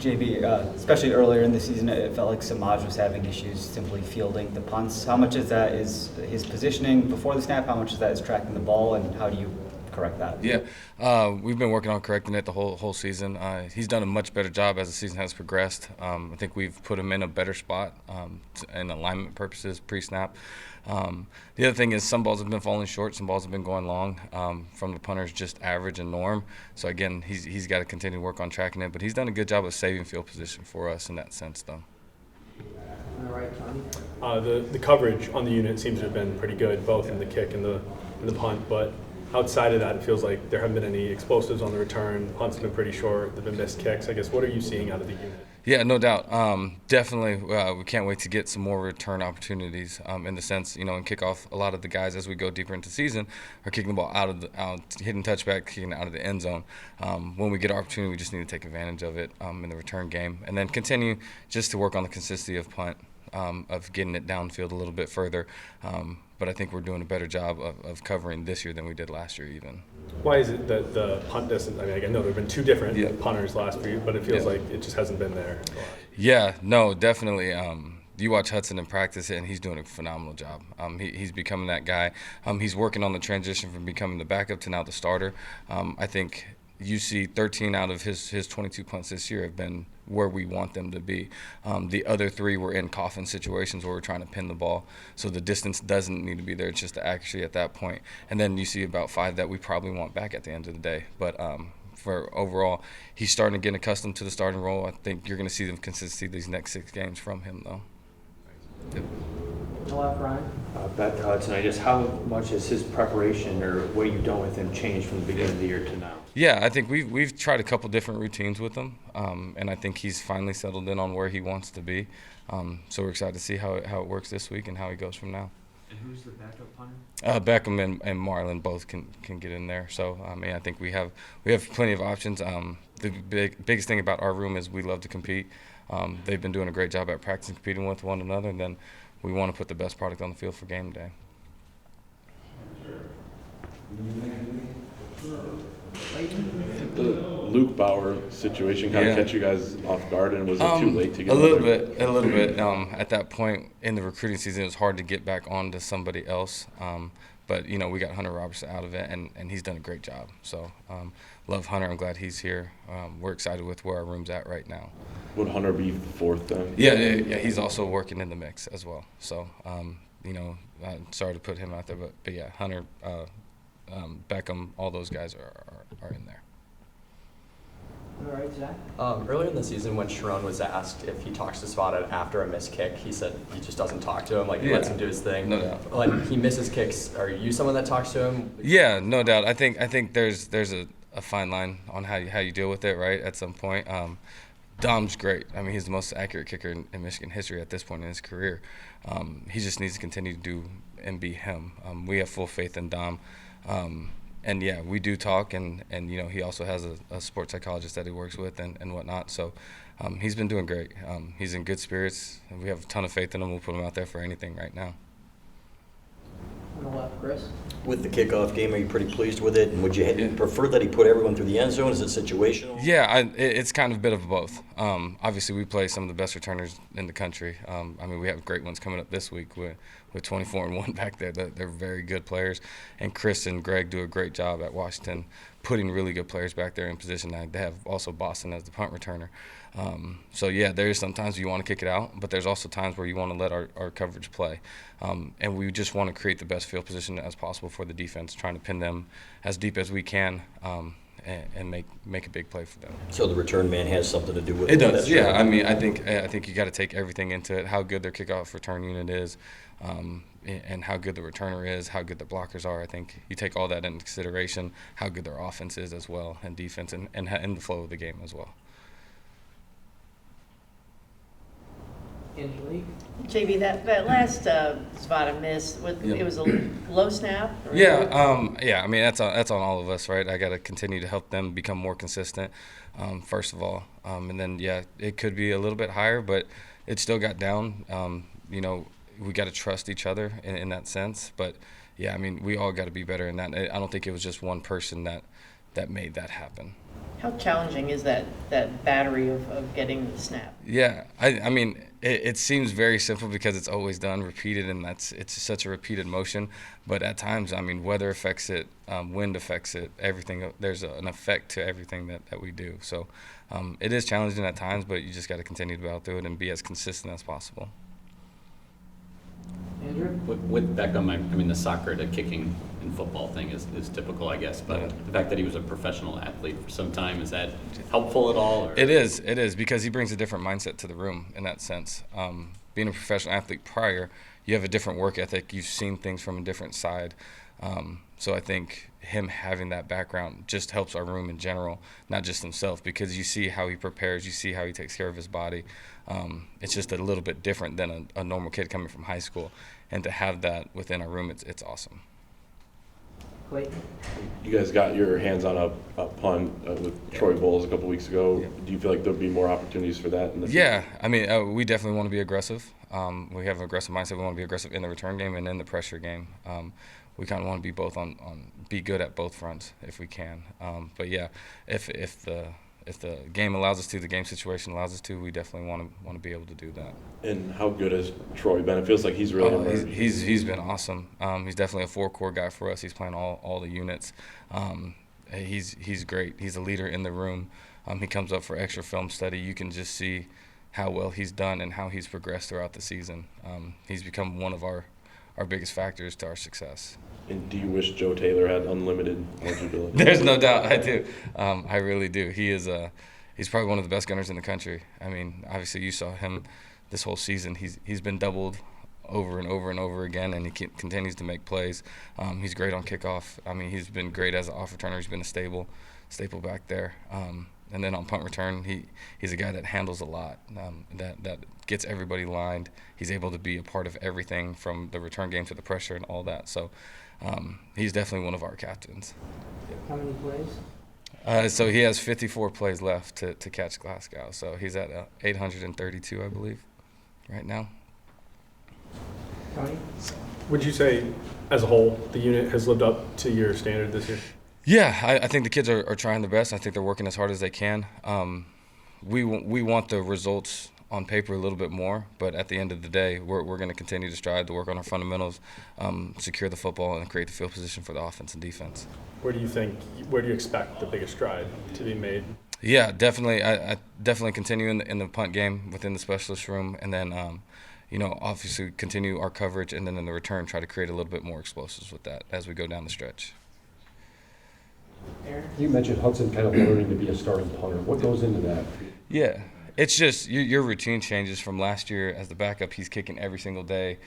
JB, especially earlier in the season, it felt like Samaj was having issues simply fielding the punts. How much of that is his positioning before the snap? How much of that is tracking the ball, and how do you correct that? Yeah, we've been working on correcting it the whole season. He's done a much better job as the season has progressed. I think we've put him in a better spot in alignment purposes pre-snap. The other thing is some balls have been falling short, some balls have been going long from the punters, just average and norm. So again, he's got to continue to work on tracking it, but he's done a good job of saving field position for us in that sense, though. All right, Tommy. The coverage on the unit seems to have been pretty good, both in the kick and the punt, but outside of that, it feels like there haven't been any explosives on the return. Punts have been pretty short. There have been missed kicks. I guess, what are you seeing out of the unit? Yeah, no doubt. Definitely, we can't wait to get some more return opportunities. In the sense, in kickoff, a lot of the guys, as we go deeper into season, are kicking the ball hitting touchback, kicking it out of the end zone. When we get our opportunity, we just need to take advantage of it in the return game, and then continue just to work on the consistency of punt, of getting it downfield a little bit further. But I think we're doing a better job of covering this year than we did last year even. Why is it that the punt distance, I know there have been two different punters last year, but it feels like it just hasn't been there. Yeah, no, definitely. You watch Hudson in practice, and he's doing a phenomenal job. He's becoming that guy. He's working on the transition from becoming the backup to now the starter. I think you see 13 out of his 22 punts this year have been where we want them to be. The other 3 were in coffin situations where we're trying to pin the ball, so the distance doesn't need to be there. It's just the accuracy at that point. And then you see about 5 that we probably want back at the end of the day. But for overall, he's starting to get accustomed to the starting role. I think you're going to see the consistency these next 6 games from him, though. Yep. Hello, Brian. Back to Hudson, how much has his preparation or what you've done with him changed from the beginning of the year to now? Yeah, I think we've tried a couple different routines with him, and I think he's finally settled in on where he wants to be. So we're excited to see how it works this week and how he goes from now. And who's the backup punter? Beckham and Marlin both can get in there. So I think we have plenty of options. The biggest thing about our room is we love to compete. They've been doing a great job at practicing, competing with one another, and then we want to put the best product on the field for game day. The Luke Bauer situation kind of catch you guys off guard, and was it too late to get a little bit. At that point in the recruiting season, it was hard to get back onto somebody else. But we got Hunter Robertson out of it, and he's done a great job. So love Hunter. I'm glad he's here. We're excited with where our room's at right now. Would Hunter be 4th then? Yeah. He's also working in the mix as well. So sorry to put him out there, but yeah, Hunter, Beckham, all those guys are in there. All right, Zach. Earlier in the season, when Sharon was asked if he talks to Spotted after a missed kick, he said he just doesn't talk to him. He lets him do his thing. No doubt. Like, he misses kicks. Are you someone that talks to him? Yeah, no doubt. I think there's a fine line on how you deal with it, right? At some point, Dom's great. He's the most accurate kicker in Michigan history at this point in his career. He just needs to continue to do and be him. We have full faith in Dom. And yeah, we do talk, and he also has a sports psychologist that he works with and whatnot. So he's been doing great. He's in good spirits. We have a ton of faith in him. We'll put him out there for anything right now. On the left, Chris. With the kickoff game, are you pretty pleased with it? And would you prefer that he put everyone through the end zone? Is it situational? Yeah, it's kind of a bit of both. Obviously, we play some of the best returners in the country. We have great ones coming up this week with 24-1 back there. They're very good players. And Chris and Greg do a great job at Washington putting really good players back there in position. They have also Boston as the punt returner. So, yeah, there's sometimes you want to kick it out, but there's also times where you want to let our coverage play. And we just want to create the best field position as possible for the defense, trying to pin them as deep as we can and make a big play for them. So the return man has something to do with it. It does, yeah. I think you got to take everything into it, how good their kickoff return unit is, and how good the returner is, how good the blockers are. I think you take all that into consideration, how good their offense is as well, and defense, and the flow of the game as well. Angelique. JB, that last spot I missed, it was a low snap? Yeah, that's on all of us, right? I got to continue to help them become more consistent, first of all. And then, it could be a little bit higher, but it still got down. We got to trust each other in that sense. But, we all got to be better in that. I don't think it was just one person that that made that happen. How challenging is that battery of getting the snap? Yeah, I mean, it seems very simple because it's always done, repeated, and it's such a repeated motion. But at times, I mean, weather affects it, wind affects it, everything. There's an effect to everything that we do. So it is challenging at times, but you just got to continue to battle through it and be as consistent as possible. Andrew? With Beckham, I mean, the soccer to kicking in football thing is typical, I guess. But the fact that he was a professional athlete for some time, is that helpful at all? Or? It is because he brings a different mindset to the room in that sense. Being a professional athlete prior, you have a different work ethic. You've seen things from a different side. So I think him having that background just helps our room in general, not just himself, because you see how he prepares, you see how he takes care of his body. It's just a little bit different than a normal kid coming from high school. And to have that within our room, it's awesome. Clayton? You guys got your hands on a punt with Troy Bowles a couple weeks ago. Yeah. Do you feel like there'll be more opportunities for that? Yeah, I mean, we definitely want to be aggressive. We have an aggressive mindset. We want to be aggressive in the return game and in the pressure game. We kind of want to be both be good at both fronts if we can. But yeah, if the game allows us to, the game situation allows us to, we definitely want to be able to do that. And how good has Troy been? It feels like he's really emerged. He's been awesome. He's definitely a four-core guy for us. He's playing all the units. He's great. He's a leader in the room. He comes up for extra film study. You can just see how well he's done and how he's progressed throughout the season. He's become one of our biggest factors to our success. And do you wish Joe Taylor had unlimited eligibility? There's no doubt, I do. I really do. He's probably one of the best gunners in the country. I mean, obviously you saw him this whole season. He's been doubled over and over and over again, and he continues to make plays. He's great on kickoff. I mean, he's been great as an off returner. He's been a staple back there. And then on punt return, he's a guy that handles a lot, that gets everybody lined. He's able to be a part of everything from the return game to the pressure and all that. So he's definitely one of our captains. How many plays? So he has 54 plays left to catch Glasgow. So he's at 832, I believe, right now. Tony? Would you say, as a whole, the unit has lived up to your standard this year? Yeah, I think the kids are trying their best. I think they're working as hard as they can. We want the results on paper a little bit more, but at the end of the day, we're going to continue to strive to work on our fundamentals, secure the football, and create the field position for the offense and defense. Where do you expect the biggest stride to be made? Yeah, definitely. I definitely continue in the punt game within the specialist room, and then obviously continue our coverage, and then in the return try to create a little bit more explosives with that as we go down the stretch. Aaron? You mentioned Hudson kind of learning to be a starting punter. What goes into that? Yeah, it's just your routine changes from last year as the backup. He's kicking every single day.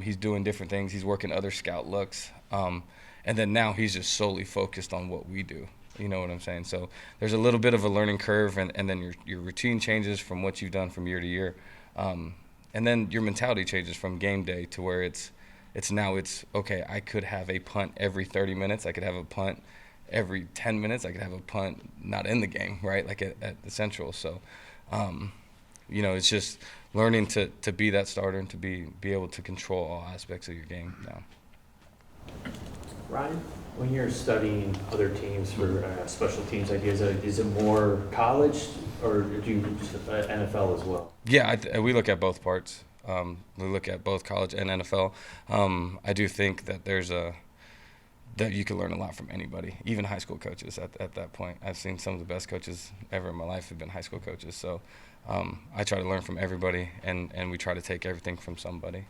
He's doing different things. He's working other scout looks. And then now he's just solely focused on what we do. You know what I'm saying? So there's a little bit of a learning curve, and then your routine changes from what you've done from year to year. And then your mentality changes from game day to where it's okay, I could have a punt every 30 minutes. I could have a punt every 10 minutes. I could have a punt not in the game, right, like at the Central. So, it's just learning to be that starter and to be able to control all aspects of your game now. Ryan? When you're studying other teams for special teams ideas, is it more college or do you just NFL as well? Yeah, we look at both parts. We look at both college and NFL. I do think that that you can learn a lot from anybody, even high school coaches at that point. I've seen some of the best coaches ever in my life have been high school coaches. So I try to learn from everybody, and we try to take everything from somebody.